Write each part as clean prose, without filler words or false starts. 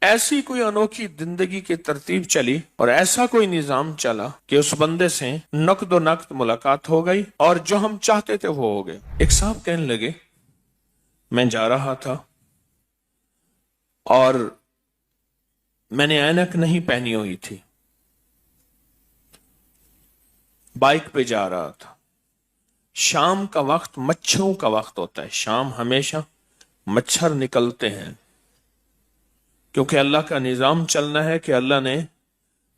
ایسی کوئی انوکھی زندگی کی ترتیب چلی اور ایسا کوئی نظام چلا کہ اس بندے سے نقد و نقد ملاقات ہو گئی اور جو ہم چاہتے تھے وہ ہو گئے۔ ایک صاحب کہنے لگے میں جا رہا تھا اور میں نے اینک نہیں پہنی ہوئی تھی، بائک پہ جا رہا تھا۔ شام کا وقت مچھروں کا وقت ہوتا ہے، شام ہمیشہ مچھر نکلتے ہیں، کیونکہ اللہ کا نظام چلنا ہے کہ اللہ نے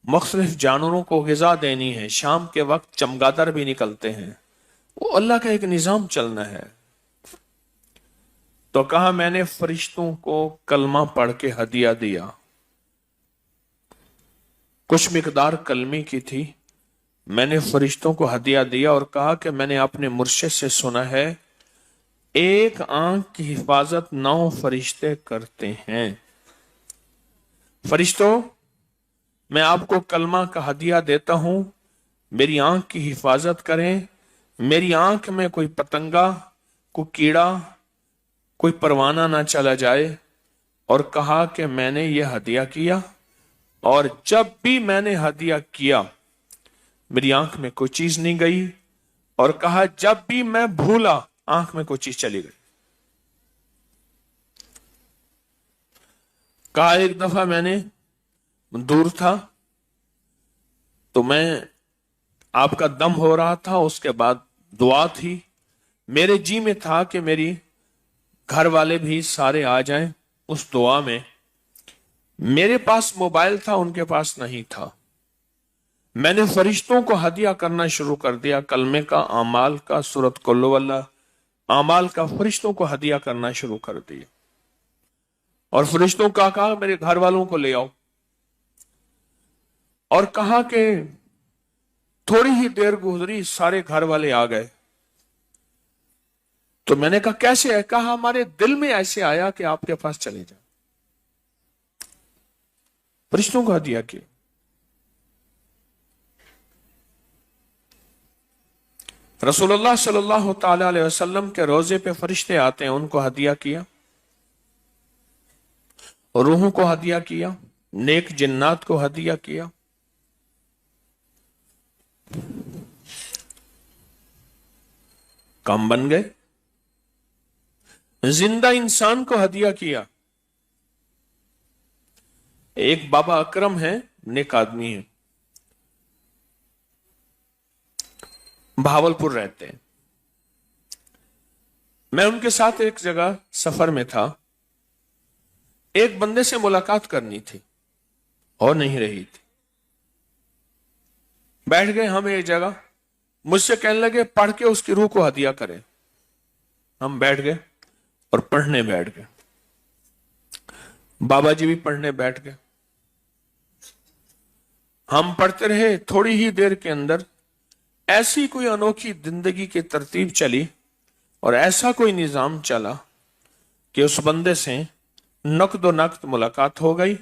مختلف جانوروں کو غذا دینی ہے۔ شام کے وقت چمگادر بھی نکلتے ہیں، وہ اللہ کا ایک نظام چلنا ہے۔ تو کہا میں نے فرشتوں کو کلمہ پڑھ کے ہدیہ دیا، کچھ مقدار کلمے کی تھی، میں نے فرشتوں کو ہدیہ دیا اور کہا کہ میں نے اپنے مرشد سے سنا ہے ایک آنکھ کی حفاظت 9 فرشتے کرتے ہیں۔ فرشتوں، میں آپ کو کلمہ کا ہدیہ دیتا ہوں، میری آنکھ کی حفاظت کریں، میری آنکھ میں کوئی پتنگا، کوئی کیڑا، کوئی پروانہ نہ چلا جائے۔ اور کہا کہ میں نے یہ ہدیہ کیا اور جب بھی میں نے ہدیہ کیا میری آنکھ میں کوئی چیز نہیں گئی، اور کہا جب بھی میں بھولا آنکھ میں کوئی چیز چلی گئی۔ کہا ایک دفعہ میں نے دور تھا تو میں آپ کا دم ہو رہا تھا، اس کے بعد دعا تھی، میرے جی میں تھا کہ میری گھر والے بھی سارے آ جائیں۔ اس دعا میں میرے پاس موبائل تھا، ان کے پاس نہیں تھا، میں نے فرشتوں کو ہدیہ کرنا شروع کر دیا، کلمے کا، اعمال کا، سورۃ قل ہو اللہ، اعمال کا فرشتوں کو ہدیہ کرنا شروع کر دیا۔ اور فرشتوں کا کہا میرے گھر والوں کو لے آؤ، اور کہا کہ تھوڑی ہی دیر گزری سارے گھر والے آ گئے۔ تو میں نے کہا کیسے ہے؟ کہا ہمارے دل میں ایسے آیا کہ آپ کے پاس چلے جائیں۔ فرشتوں کو ہدیہ کیا۔ رسول اللہ صلی اللہ تعالی علیہ وسلم کے روزے پہ فرشتے آتے ہیں، ان کو ہدیہ کیا، روحوں کو ہدیہ کیا، نیک جنات کو ہدیہ کیا۔ کام بن گئے۔ زندہ انسان کو ہدیہ کیا۔ ایک بابا اکرم ہے، نیک آدمی ہے، بھاولپور رہتے ہیں۔ میں ان کے ساتھ ایک جگہ سفر میں تھا، ایک بندے سے ملاقات کرنی تھی اور نہیں رہی تھی۔ بیٹھ گئے ہم ایک جگہ، مجھ سے کہنے لگے پڑھ کے اس کی روح کو ہدیہ کریں۔ ہم بیٹھ گئے اور پڑھنے بیٹھ گئے، بابا جی بھی پڑھنے بیٹھ گئے، ہم پڑھتے رہے۔ تھوڑی ہی دیر کے اندر ایسی کوئی انوکھی زندگی کی ترتیب چلی اور ایسا کوئی نظام چلا کہ اس بندے سے نقد و نقد ملاقات ہو گئی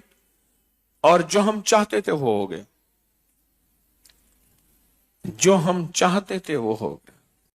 اور جو ہم چاہتے تھے وہ ہو گئے، جو ہم چاہتے تھے وہ ہو گئے۔